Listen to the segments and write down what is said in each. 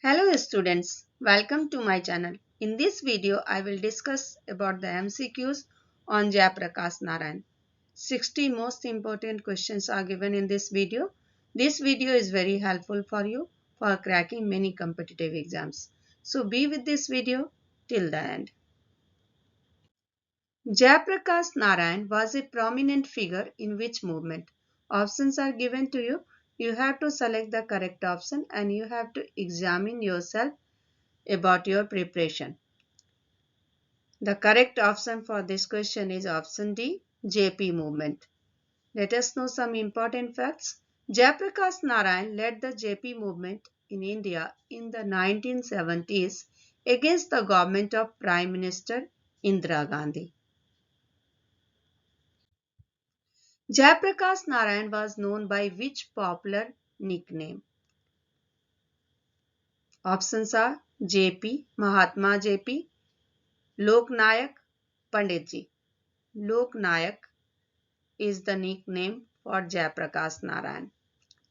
Hello students, welcome to my channel. In this video, I will discuss about the MCQs on Jayaprakash Narayan. 60 most important questions are given in this video. This video is very helpful for you for cracking many competitive exams. So be with this video till the end. Jayaprakash Narayan was a prominent figure in which movement? Options are given to you. You have to select the correct option and you have to examine yourself about your preparation. The correct option for this question is option D, JP movement. Let us know some important facts. Jayaprakash Narayan led the JP movement in India in the 1970s against the government of Prime Minister Indira Gandhi. Jayaprakash Narayan was known by which popular nickname? Options are JP, Mahatma JP, Lok Nayak, Panditji. Lok Nayak is the nickname for Jayaprakash Narayan.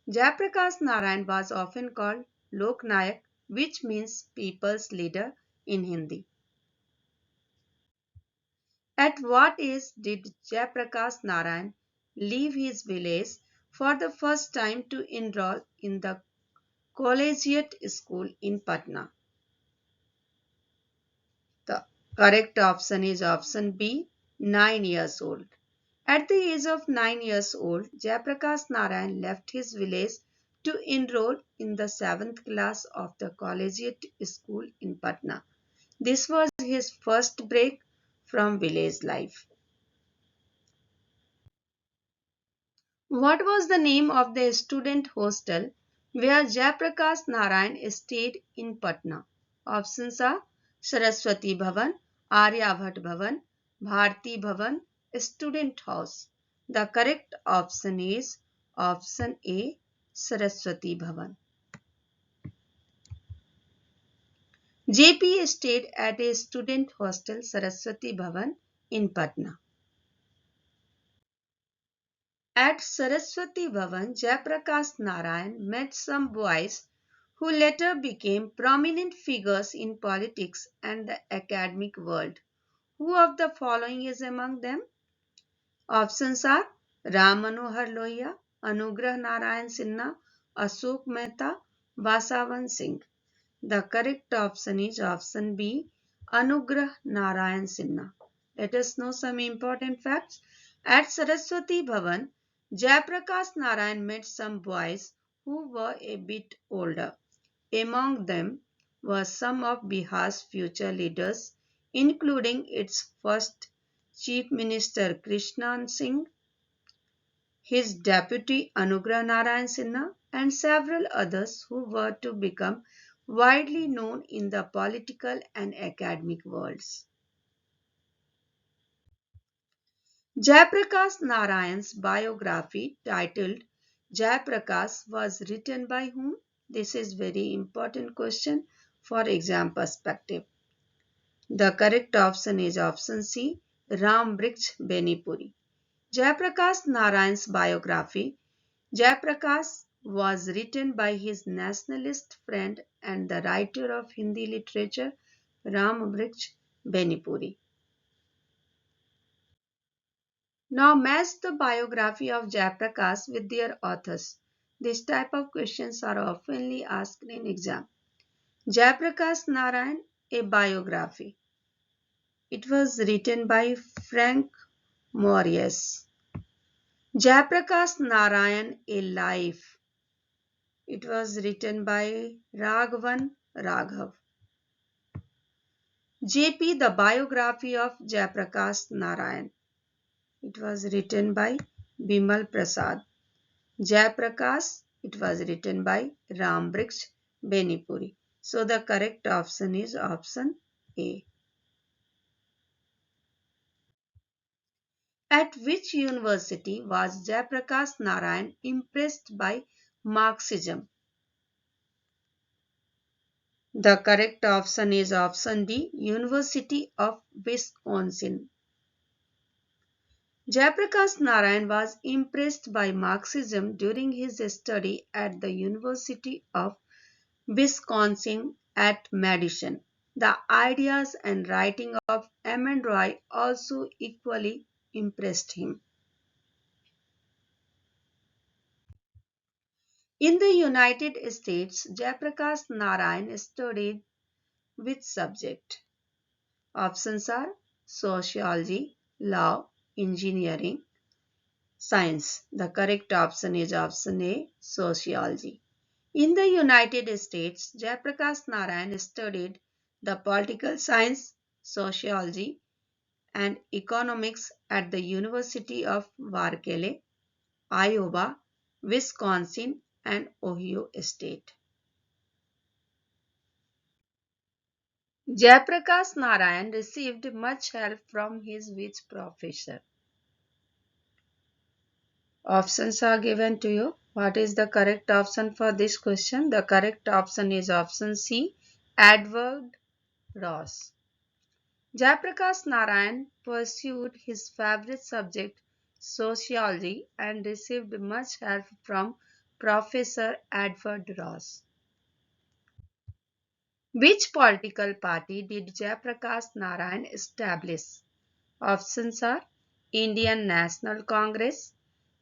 Jayaprakash Narayan was often called Lok Nayak, which means people's leader in Hindi. At what age did Jayaprakash Narayan leave his village for the first time to enroll in the collegiate school in Patna? The correct option is option B, 9 years old. At the age of 9 years old, Jayaprakash Narayan left his village to enroll in the 7th class of the collegiate school in Patna. This was his first break from village life. What was the name of the student hostel where Jayaprakash Narayan stayed in Patna? Options are Saraswati Bhavan, Aryabhat Bhavan, Bharti Bhavan, Student House. The correct option is option A, Saraswati Bhavan. JP stayed at a student hostel Saraswati Bhavan in Patna. At Saraswati Bhavan, Jayaprakash Narayan met some boys who later became prominent figures in politics and the academic world. Who of the following is among them? Options are Ram Manohar Lohia, Anugrah Narayan Sinha, Ashok Mehta, Vasavan Singh. The correct option is option B, Anugrah Narayan Sinha. Let us know some important facts. At Saraswati Bhavan, Jayaprakash Narayan met some boys who were a bit older. Among them were some of Bihar's future leaders, including its first Chief Minister Krishnan Singh, his deputy Anugrah Narayan Sinha, and several others who were to become widely known in the political and academic worlds. Jayaprakash Narayan's biography titled Jayaprakash was written by whom? This is very important question for exam perspective. The correct option is option C, Ram Briksh Benipuri. Jayaprakash Narayan's biography, Jayaprakash, was written by his nationalist friend and the writer of Hindi literature Ram Briksh Benipuri. Now match the biography of Jayaprakash with their authors. This type of questions are oftenly asked in exam. Jayaprakash Narayan, a biography. It was written by Frank Morius. Jayaprakash Narayan, a life. It was written by Raghavan Raghav. JP, the biography of Jayaprakash Narayan. It was written by Bimal Prasad. Jayaprakash, it was written by Ram Briksh Benipuri. So the correct option is option A. At which university was Jayaprakash Narayan impressed by Marxism? The correct option is option D, University of Wisconsin. Jayaprakash Narayan was impressed by Marxism during his study at the University of Wisconsin at Madison. The ideas and writing of Edmund Roy also equally impressed him. In the United States, Jayaprakash Narayan studied which subject? Options are sociology, law, engineering, science. The correct option is option A, sociology. In the United States, Jayaprakash Narayan studied the political science, sociology, and economics at the University of Berkeley, Iowa, Wisconsin, and Ohio State. Jayaprakash Narayan received much help from his which professor? Options are given to you. What is the correct option for this question? The correct option is option C, Edward Ross. Jayaprakash Narayan pursued his favorite subject, sociology, and received much help from Professor Edward Ross. Which political party did Jayaprakash Narayan establish? Options are Indian National Congress,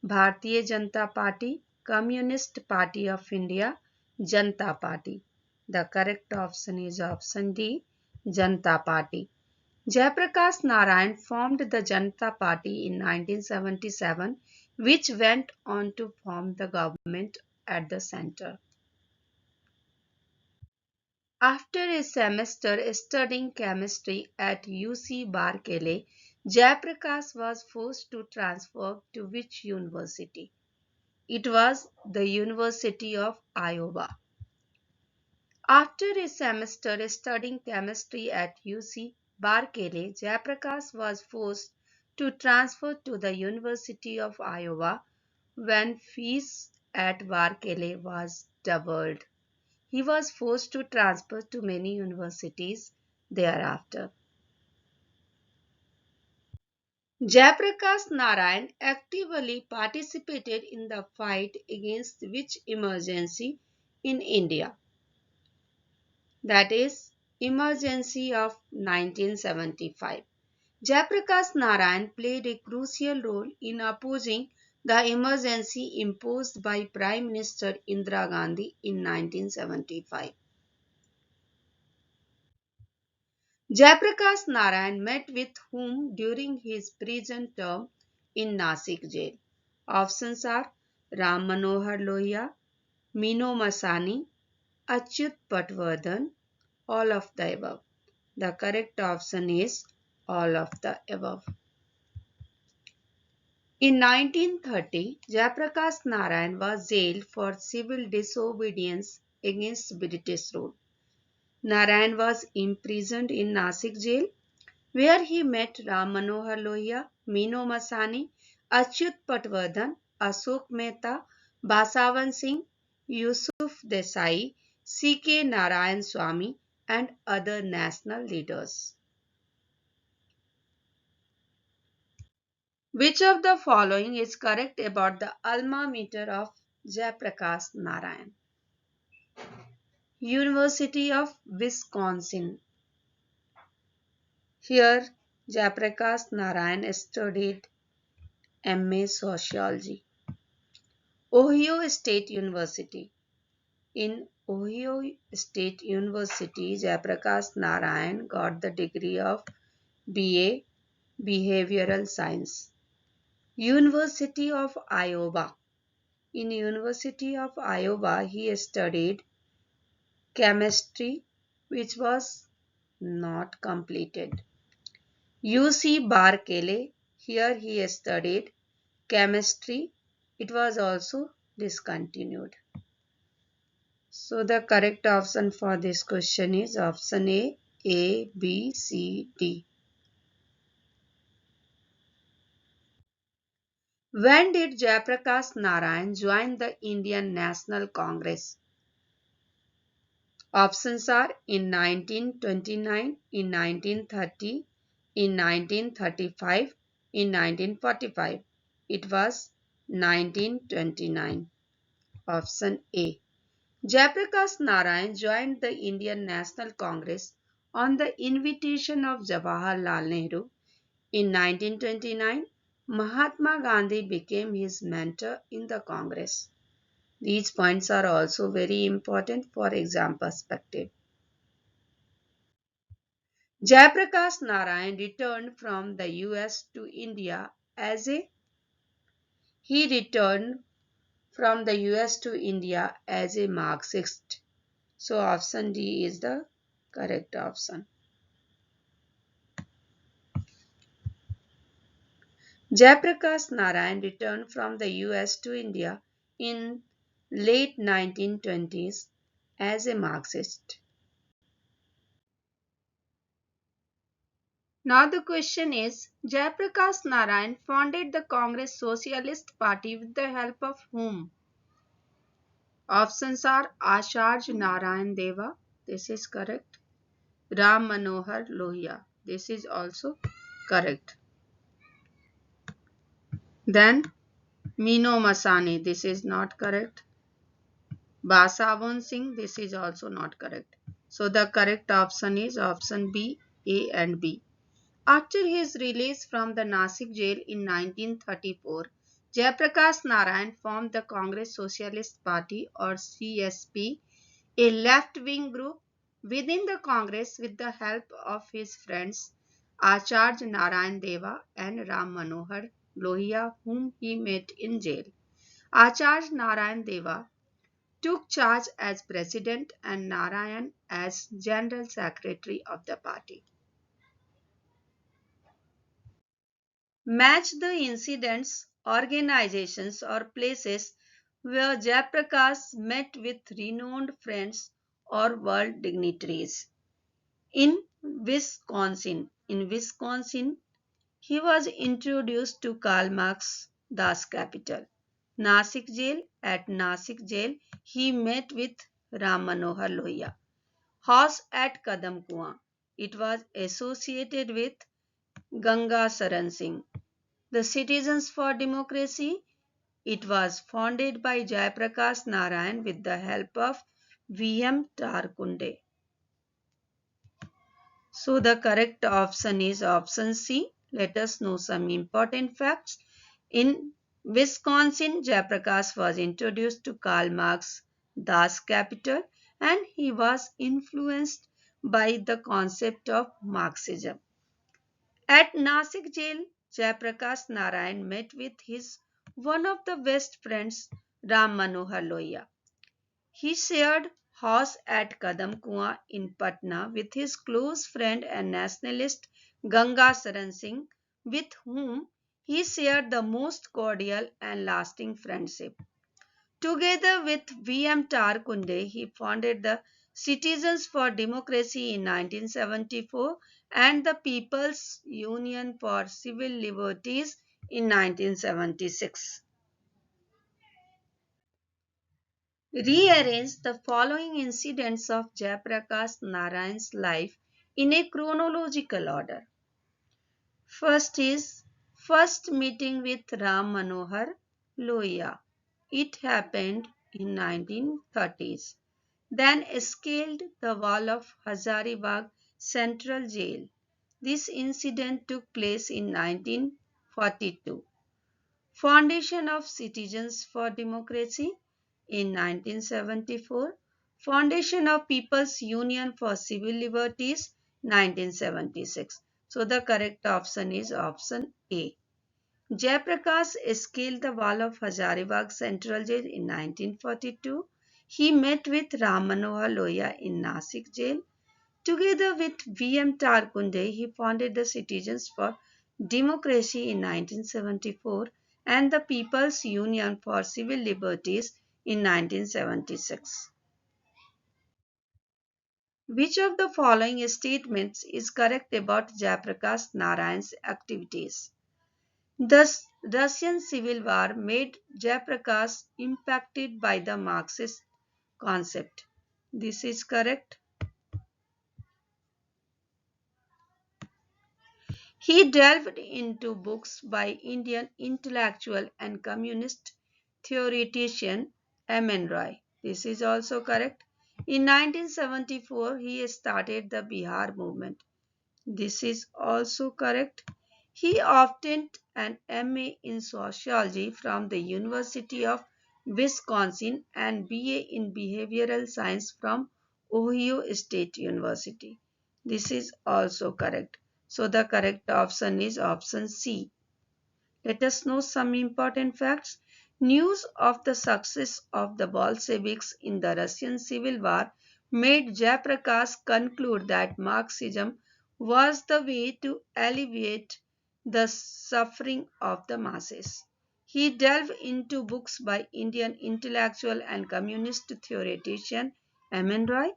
Bharatiya Janata Party, Communist Party of India, Janata Party. The correct option is option D, Janata Party. Jayaprakash Narayan formed the Janata Party in 1977, which went on to form the government at the center. After a semester studying chemistry at UC Berkeley, Jayaprakash was forced to transfer to which university? It was the University of Iowa. After a semester studying chemistry at UC Berkeley, Jayaprakash was forced to transfer to the University of Iowa when fees at Berkeley was doubled. He was forced to transfer to many universities thereafter. Jayaprakash Narayan actively participated in the fight against which emergency in India? That is, emergency of 1975. Jayaprakash Narayan played a crucial role in opposing the emergency imposed by Prime Minister Indira Gandhi in 1975. Jayaprakash Narayan met with whom during his prison term in Nasik jail? Options are Ram Manohar Lohia, Mino Masani, Achyut Patwardhan, all of the above. The correct option is all of the above. In 1930, Jayaprakash Narayan was jailed for civil disobedience against British rule. Narayan was imprisoned in Nasik jail, where he met Ram Manohar Lohia, Mino Masani, Achyut Patwardhan, Ashok Mehta, Basavan Singh, Yusuf Desai, C.K. Narayan Swamy, and other national leaders. Which of the following is correct about the alma mater of Jayaprakash Narayan? University of Wisconsin. Here, Jayaprakash Narayan studied MA Sociology. Ohio State University. In Ohio State University, Jayaprakash Narayan got the degree of BA Behavioral Science. University of Iowa. In University of Iowa, he studied chemistry, which was not completed. UC Berkeley, here he studied chemistry. It was also discontinued. So the correct option for this question is option A, B, C, D. When did Jayaprakash Narayan join the Indian National Congress? Options are in 1929, in 1930, in 1935, in 1945. It was 1929. Option A. Jayaprakash Narayan joined the Indian National Congress on the invitation of Jawaharlal Nehru. In 1929, Mahatma Gandhi became his mentor in the Congress. These points are also very important for exam perspective. Jayaprakash Narayan returned from the US to India as a he returned from the US to India as a Marxist. So option D is the correct option. Jayaprakash Narayan returned from the US to India in late 1920s as a Marxist. Now the question is, Jayaprakash Narayan founded the Congress Socialist Party with the help of whom? Options are Acharya Narayan Deva, this is correct. Ram Manohar Lohia, this is also correct. Then Mino Masani, this is not correct. Basavon Singh, this is also not correct. So the correct option is option B, A and B. After his release from the Nasik jail in 1934, Jayaprakash Narayan formed the Congress Socialist Party or CSP, a left-wing group within the Congress with the help of his friends Acharya Narayan Deva and Ram Manohar Lohia, whom he met in jail. Acharya Narayan Deva took charge as president and Narayan as general secretary of the party. Match the incidents, organizations, or places where Jayaprakash met with renowned friends or world dignitaries. In Wisconsin, he was introduced to Karl Marx Das Kapital. At Nasik jail, he met with Ram Manohar Lohia. House at Kadam Kuan. It was associated with Ganga Saran Singh. The Citizens for Democracy. It was founded by Jayaprakash Narayan with the help of V.M. Tarkunde. So the correct option is option C. Let us know some important facts. In Wisconsin, Jayaprakash was introduced to Karl Marx Das Kapital and he was influenced by the concept of Marxism. At Nasik jail, Jayaprakash Narayan met with his one of the best friends, Ram Manohar Lohia. He shared house at Kadam Kuan in Patna with his close friend and nationalist Ganga Saran Singh, with whom he shared the most cordial and lasting friendship. Together with V.M. Tarkunde, he founded the Citizens for Democracy in 1974 and the People's Union for Civil Liberties in 1976. Rearrange the following incidents of Jayaprakash Narayan's life in a chronological order. First is first meeting with Ram Manohar Lohia. It happened in 1930s. Then scaled the wall of Hazaribagh Central Jail. This incident took place in 1942. Foundation of Citizens for Democracy in 1974. Foundation of People's Union for Civil Liberties 1976. So the correct option is option A. Jayaprakash scaled the wall of Hazaribagh Central Jail in 1942. He met with Ram Manohar Lohia in Nasik Jail. Together with V.M. Tarkunde, he founded the Citizens for Democracy in 1974 and the People's Union for Civil Liberties in 1976. Which of the following statements is correct about Jayaprakash Narayan's activities? The Russian Civil War made Jayaprakash impacted by the Marxist concept. This is correct. He delved into books by Indian intellectual and communist theoretician M. N. Roy. This is also correct. In 1974, he started the Bihar movement. This is also correct. He obtained an MA in sociology from the University of Wisconsin and BA in behavioral science from Ohio State University. This is also correct. So the correct option is option C. Let us know some important facts. News of the success of the Bolsheviks in the Russian Civil War made Jayaprakash conclude that Marxism was the way to alleviate the suffering of the masses. He delved into books by Indian intellectual and communist theoretician M.N. Roy.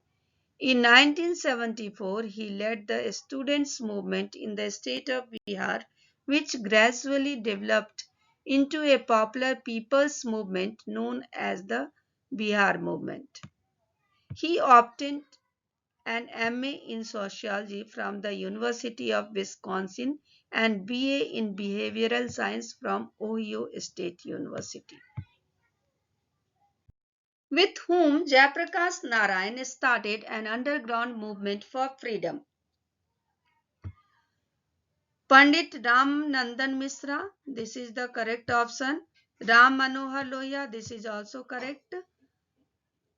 In 1974, he led the students' movement in the state of Bihar, which gradually developed into a popular people's movement known as the Bihar movement. He obtained an MA in sociology from the University of Wisconsin and BA in behavioral science from Ohio State University, with whom Jayaprakash Narayan started an underground movement for freedom. Pandit Ram Nandan Misra, this is the correct option. Ram Manohar Lohia, this is also correct.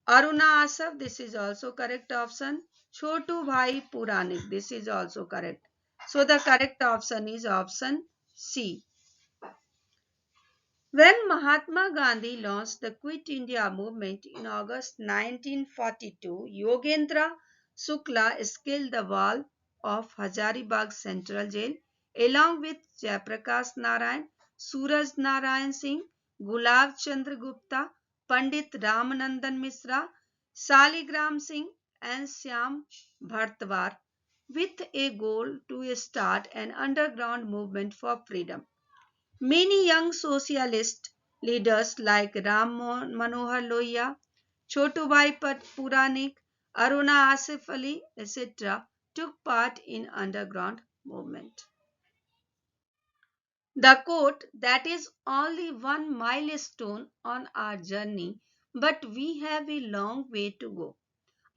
Aruna Asaf, this is also correct option. Chotu Bhai Puranik, this is also correct. So the correct option is option C. When Mahatma Gandhi launched the Quit India movement in August 1942, Yogendra Shukla scaled the wall of Hazaribagh Central Jail along with Jayaprakash Narayan, Suraj Narayan Singh, Gulab Chandra Gupta, Pandit Ramanandan Misra, Saligram Singh, and Syam Bhartwar with a goal to start an underground movement for freedom. Many young socialist leaders like Ram Manohar Lohia, Chotubhai Puranik, Aruna Asif Ali, etc. took part in underground movement. The quote, that is only one milestone on our journey, but we have a long way to go.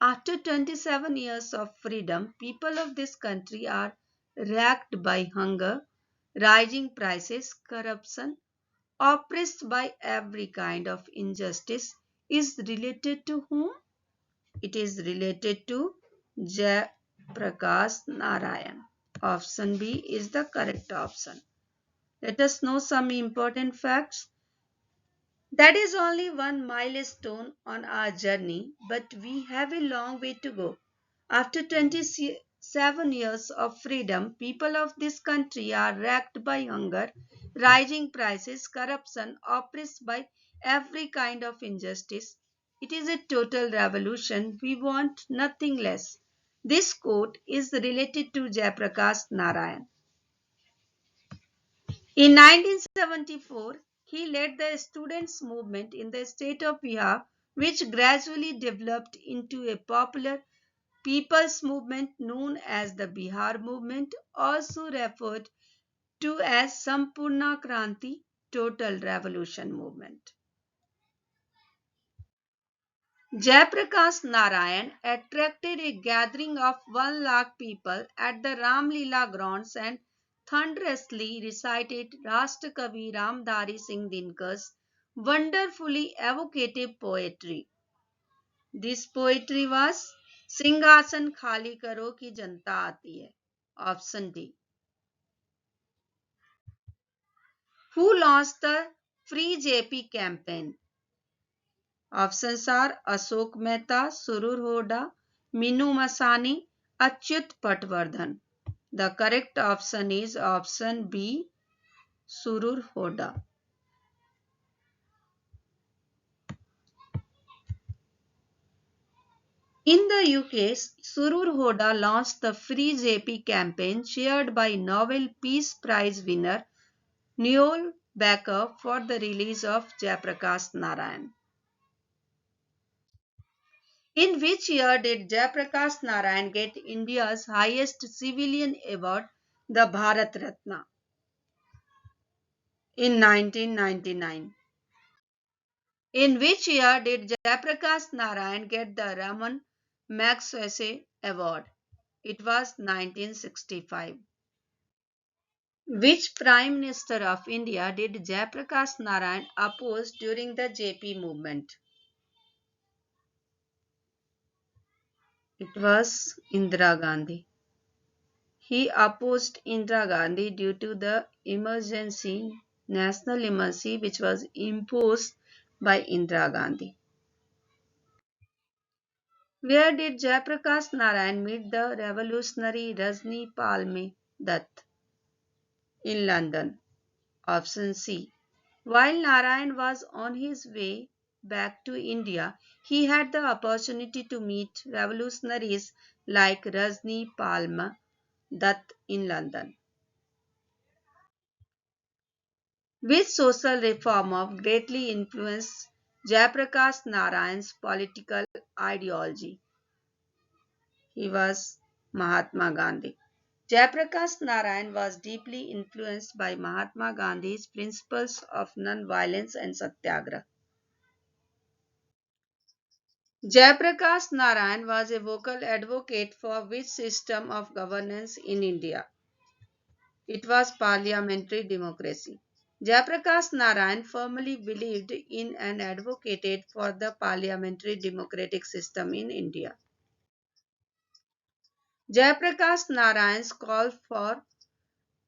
After 27 years of freedom, people of this country are racked by hunger, rising prices, corruption, oppressed by every kind of injustice, is related to whom? It is related to Jai Prakash Narayan. Option B is the correct option. Let us know some important facts. That is only one milestone on our journey, but we have a long way to go. After 27 years of freedom, people of this country are racked by hunger, rising prices, corruption, oppressed by every kind of injustice. It is a total revolution. We want nothing less. This quote is related to Jayaprakash Narayan. In 1974, he led the students' movement in the state of Bihar, which gradually developed into a popular people's movement known as the Bihar movement, also referred to as Sampurna Kranti, Total Revolution movement. Jayaprakash Narayan attracted a gathering of 1 lakh people at the Ramlila grounds and thunderously recited Rashtrakavi Ramdhari Singh Dinkar's wonderfully evocative poetry. This poetry was Singhasan Khali Karo ki Janta Aati Hai. Option D. Who launched the Free JP campaign? Options are Ashok Mehta, Surur Hoda, Minu Masani, Achyut Patwardhan. The correct option is option B, Surur Hoda. In the UK, Surur Hoda launched the Free JP campaign chaired by Nobel Peace Prize winner Noel Baker for the release of Jayaprakash Narayan. In which year did Jayaprakash Narayan get India's highest civilian award, the Bharat Ratna? In 1999. In which year did Jayaprakash Narayan get the Raman Magsaysay Award? It was 1965. Which Prime Minister of India did Jayaprakash Narayan oppose during the JP movement? It was Indira Gandhi. He opposed Indira Gandhi due to the national emergency, which was imposed by Indira Gandhi. Where did Jayaprakash Narayan meet the revolutionary Rajni Palme Dutt? In London. Option C. While Narayan was on his way back to India, he had the opportunity to meet revolutionaries like Rajni Palme Dutt in London. Which social reformer greatly influenced Jayaprakash Narayan's political ideology? He was Mahatma Gandhi. Jayaprakash Narayan was deeply influenced by Mahatma Gandhi's principles of non-violence and satyagraha. Jayaprakash Narayan was a vocal advocate for which system of governance in India? It was parliamentary democracy. Jayaprakash Narayan firmly believed in and advocated for the parliamentary democratic system in India. Jayaprakash Narayan's call for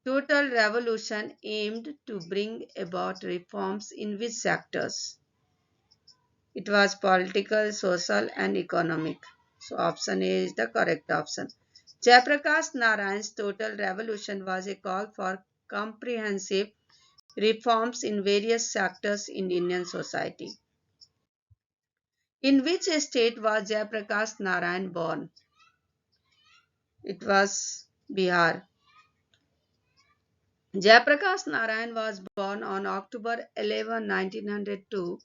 total revolution aimed to bring about reforms in which sectors? It was political, social, and economic. So, option A is the correct option. Jayaprakash Narayan's total revolution was a call for comprehensive reforms in various sectors in Indian society. In which state was Jayaprakash Narayan born? It was Bihar. Jayaprakash Narayan was born on October 11, 1902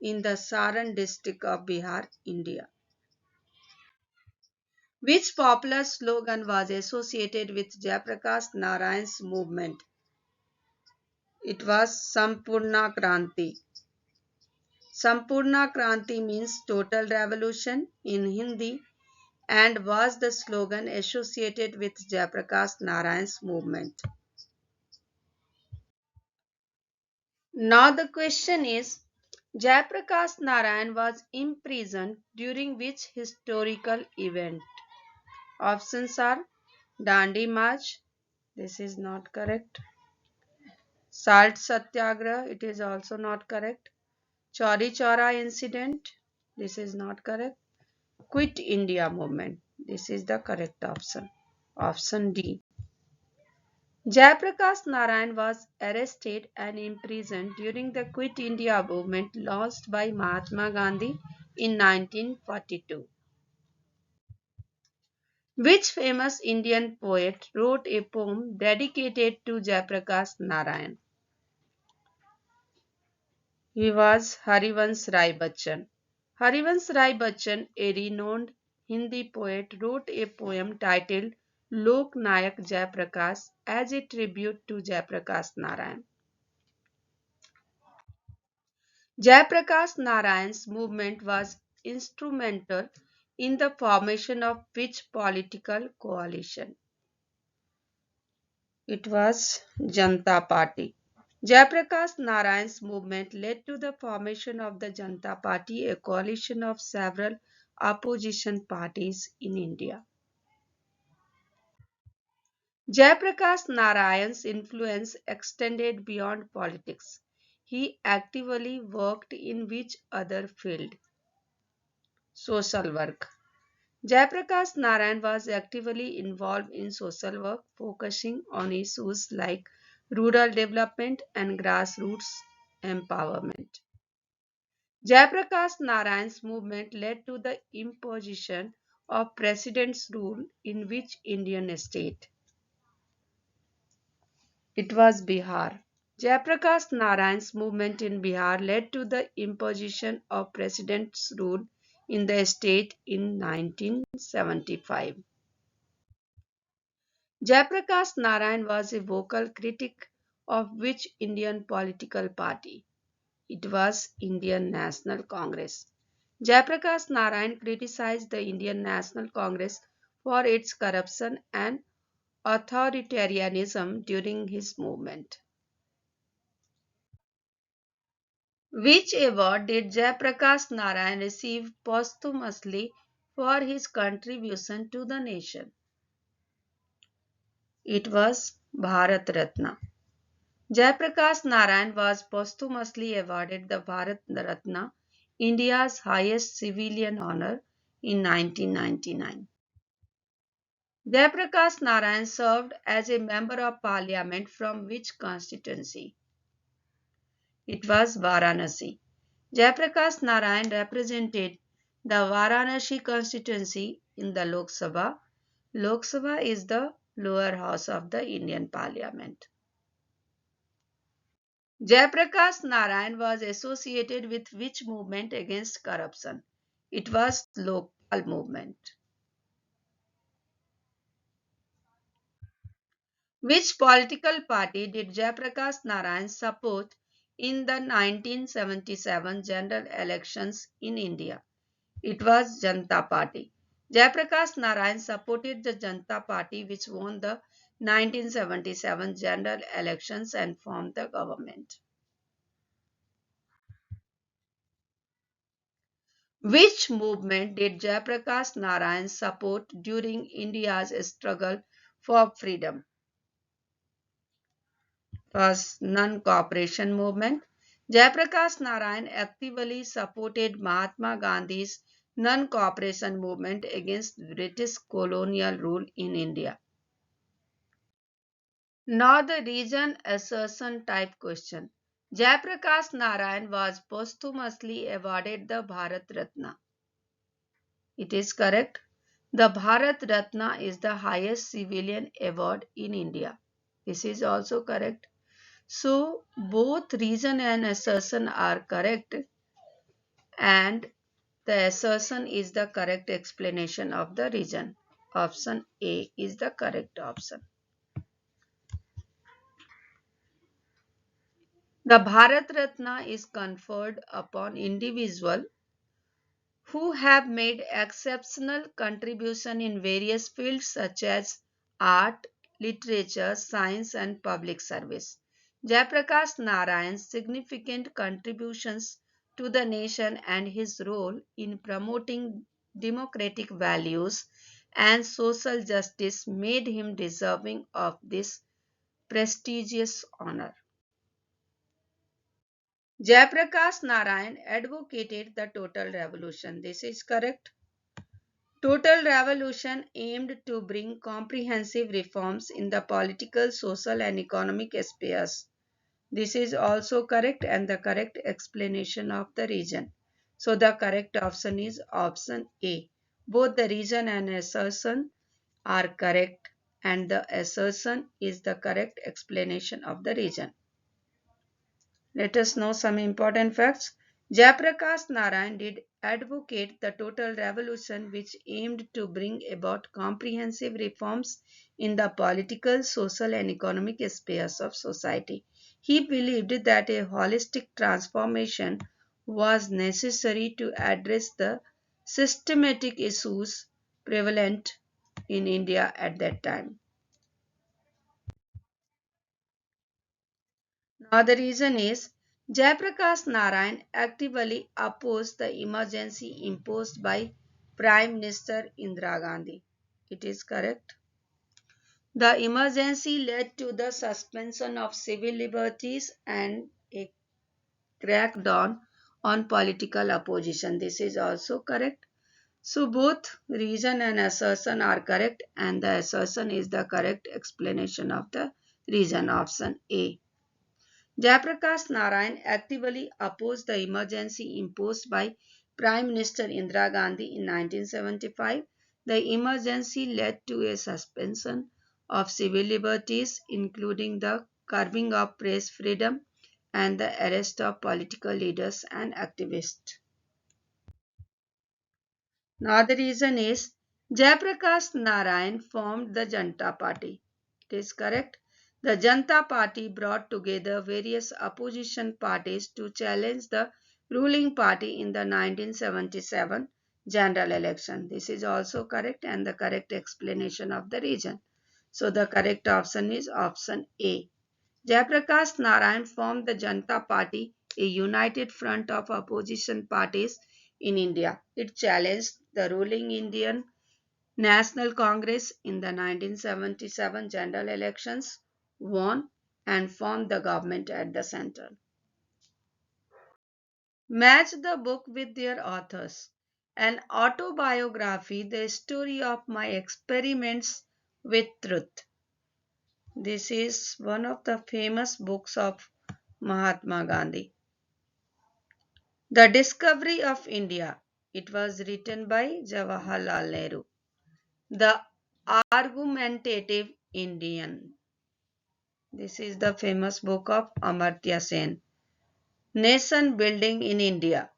in the Saran district of Bihar, India. Which popular slogan was associated with Jayaprakash Narayan's movement? It was Sampurna Kranti. Sampurna Kranti means total revolution in Hindi and was the slogan associated with Jayaprakash Narayan's movement. Now the question is, Jayaprakash Narayan was imprisoned during which historical event? Options are Dandi March, this is not correct. Salt Satyagraha, it is also not correct. Chauri Chaura incident, this is not correct. Quit India movement, this is the correct option. Option D. Jayaprakash Narayan was arrested and imprisoned during the Quit India movement launched by Mahatma Gandhi in 1942. Which famous Indian poet wrote a poem dedicated to Jayaprakash Narayan? He was Harivansh Rai Bachchan. Harivansh Rai Bachchan, a renowned Hindi poet, wrote a poem titled Lok Nayak Jayaprakash as a tribute to Jayaprakash Narayan. Jayaprakash Narayan's movement was instrumental in the formation of which political coalition? It was Janata Party. Jayaprakash Narayan's movement led to the formation of the Janata Party, a coalition of several opposition parties in India. Jayaprakash Narayan's influence extended beyond politics. He actively worked in which other field? Social work. Jayaprakash Narayan was actively involved in social work, focusing on issues like rural development and grassroots empowerment. Jayaprakash Narayan's movement led to the imposition of President's rule in which Indian state? It was Bihar. Jayaprakash Narayan's movement in Bihar led to the imposition of President's rule in the state in 1975. Jayaprakash Narayan was a vocal critic of which Indian political party? It was Indian National Congress. Jayaprakash Narayan criticized the Indian National Congress for its corruption and authoritarianism during his movement. Which award did Jayaprakash Narayan receive posthumously for his contribution to the nation? It was Bharat Ratna. Jayaprakash Narayan was posthumously awarded the Bharat Ratna, India's highest civilian honor, in 1999. Jayaprakash Narayan served as a member of parliament from which constituency? It was Varanasi. Jayaprakash Narayan represented the Varanasi constituency in the Lok Sabha. Lok Sabha is the lower house of the Indian Parliament. Jayaprakash Narayan was associated with which movement against corruption? It was Lokpal movement. Which political party did Jayaprakash Narayan support in the 1977 general elections in India? It was Janata Party. Jayaprakash Narayan supported the Janata Party which won the 1977 general elections and formed the government. Which movement did Jayaprakash Narayan support during India's struggle for freedom? Was non-cooperation movement. Jayaprakash Narayan actively supported Mahatma Gandhi's non-cooperation movement against British colonial rule in India. Now the region assertion type question. Jayaprakash Narayan was posthumously awarded the Bharat Ratna. It is correct. The Bharat Ratna is the highest civilian award in India. This is also correct. So both reason and assertion are correct, and the assertion is the correct explanation of the reason. Option A is the correct option. The Bharat Ratna is conferred upon individuals who have made exceptional contribution in various fields such as art, literature, science and public service. Jayaprakash Narayan's significant contributions to the nation and his role in promoting democratic values and social justice made him deserving of this prestigious honor. Jayaprakash Narayan advocated the total revolution. This is correct. Total Revolution aimed to bring comprehensive reforms in the political, social, and economic spheres. This is also correct and the correct explanation of the reason. So the correct option is option A. Both the reason and assertion are correct, and the assertion is the correct explanation of the reason. Let us know some important facts. Jayaprakash Narayan did advocate the total revolution which aimed to bring about comprehensive reforms in the political, social and economic spheres of society. He believed that a holistic transformation was necessary to address the systematic issues prevalent in India at that time. Now the reason is Jayaprakash Narayan actively opposed the emergency imposed by Prime Minister Indira Gandhi. It is correct. The emergency led to the suspension of civil liberties and a crackdown on political opposition. This is also correct. So both reason and assertion are correct, and the assertion is the correct explanation of the reason, option A. Jayaprakash Narayan actively opposed the emergency imposed by Prime Minister Indira Gandhi in 1975. The emergency led to a suspension of civil liberties, including the curbing of press freedom and the arrest of political leaders and activists. Now the reason is Jayaprakash Narayan formed the Janata Party. It is correct. The Janata Party brought together various opposition parties to challenge the ruling party in the 1977 general election. This is also correct and the correct explanation of the reason. So the correct option is option A. Jayaprakash Narayan formed the Janata Party, a united front of opposition parties in India. It challenged the ruling Indian National Congress in the 1977 general elections, won, and formed the government at the center. Match the book with their authors. An autobiography, the story of my experiments with truth. This is one of the famous books of Mahatma Gandhi. The Discovery of India. It was written by Jawaharlal Nehru. The Argumentative Indian. This is the famous book of Amartya Sen. Nation Building in India.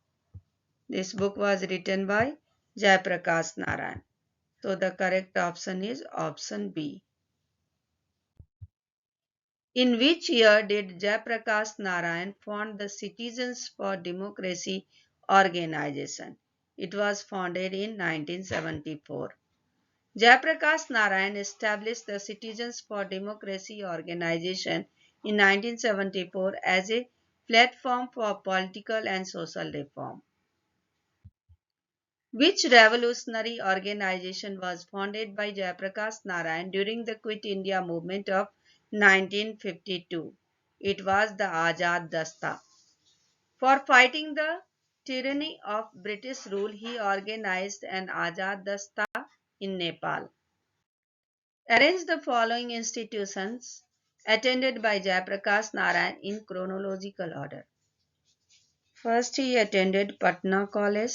This book was written by Jayaprakash Narayan. So the correct option is option B. In which year did Jayaprakash Narayan found the Citizens for Democracy organization? It was founded in 1974. Jayaprakash Narayan established the Citizens for Democracy organization in 1974 as a platform for political and social reform. Which revolutionary organization was founded by Jayaprakash Narayan during the Quit India movement of 1952? It was the Azad Dasta. For fighting the tyranny of British rule, he organized an Azad Dasta in Nepal. Arrange the following institutions attended by Jayaprakash Narayan in chronological order. First, he attended Patna College,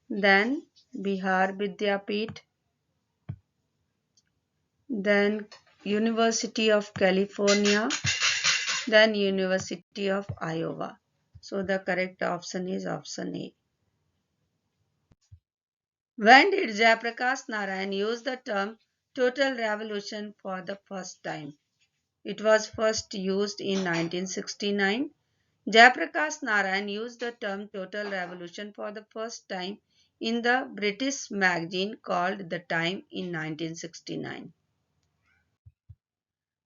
then Bihar Vidyapeeth, then University of California, then University of Iowa. So the correct option is option A. When did Jayaprakash Narayan use the term total revolution for the first time? It was first used in 1969. Jayaprakash Narayan used the term total revolution for the first time in the British magazine called The Time in 1969.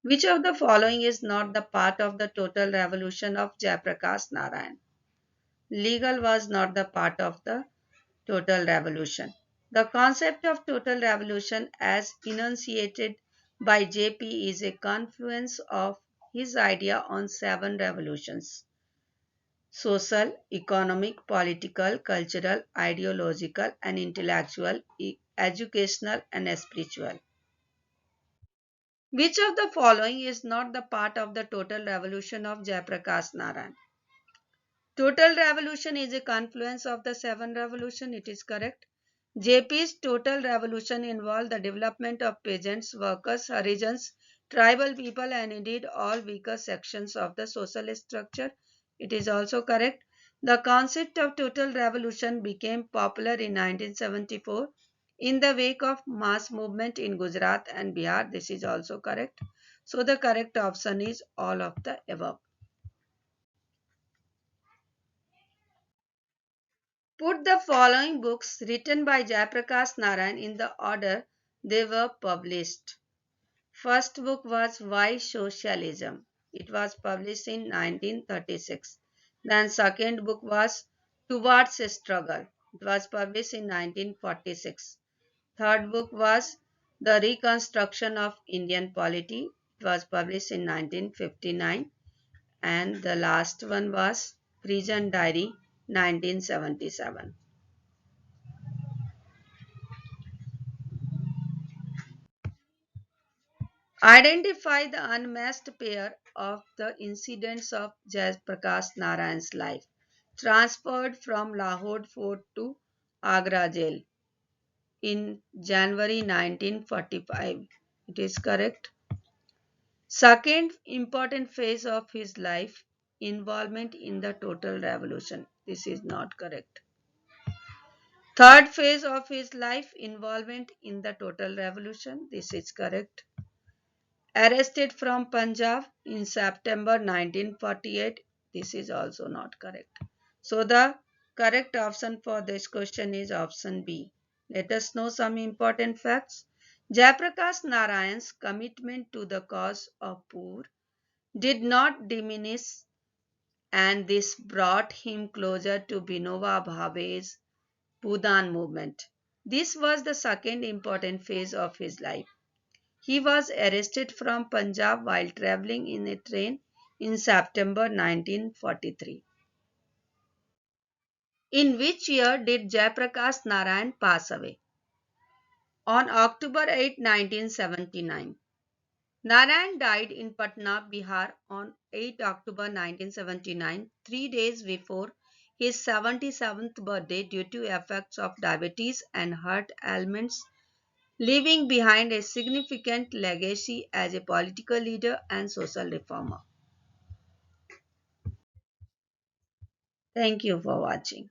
Which of the following is not the part of the total revolution of Jayaprakash Narayan? Legal was not the part of the total revolution. The concept of total revolution as enunciated by JP is a confluence of his idea on seven revolutions: social, economic, political, cultural, ideological, and intellectual, educational, and spiritual. Which of the following is not the part of the total revolution of Jayaprakash Narayan? Total revolution is a confluence of the seven revolutions. It is correct. JP's total revolution involved the development of peasants, workers, Harijans, tribal people, and indeed all weaker sections of the social structure. It is also correct. The concept of total revolution became popular in 1974 in the wake of mass movement in Gujarat and Bihar. This is also correct. So the correct option is all of the above. Put the following books written by Jayaprakash Narayan in the order they were published. First book was Why Socialism. It was published in 1936. Then second book was Towards a Struggle. It was published in 1946. Third book was The Reconstruction of Indian Polity. It was published in 1959. And the last one was Prison Diary 1977. Identify the unmasked pair of the incidents of Jayaprakash Narayan's life, transferred from Lahore Fort to Agra Jail in January 1945. It is correct. Second important phase of his life, involvement in the total revolution. This is not correct. Third phase of his life, involvement in the total revolution. This is correct. Arrested from Punjab in September 1948. This is also not correct. So the correct option for this question is option B. Let us know some important facts. Jayaprakash Narayan's commitment to the cause of poor did not diminish, and this brought him closer to Vinoba Bhave's Bhudan movement. This was the second important phase of his life. He was arrested from Punjab while traveling in a train in September 1943. In which year did Jayaprakash Narayan pass away? On October 8, 1979. Narayan died in Patna, Bihar on 8 October 1979, 3 days before his 77th birthday due to effects of diabetes and heart ailments, leaving behind a significant legacy as a political leader and social reformer. Thank you for watching.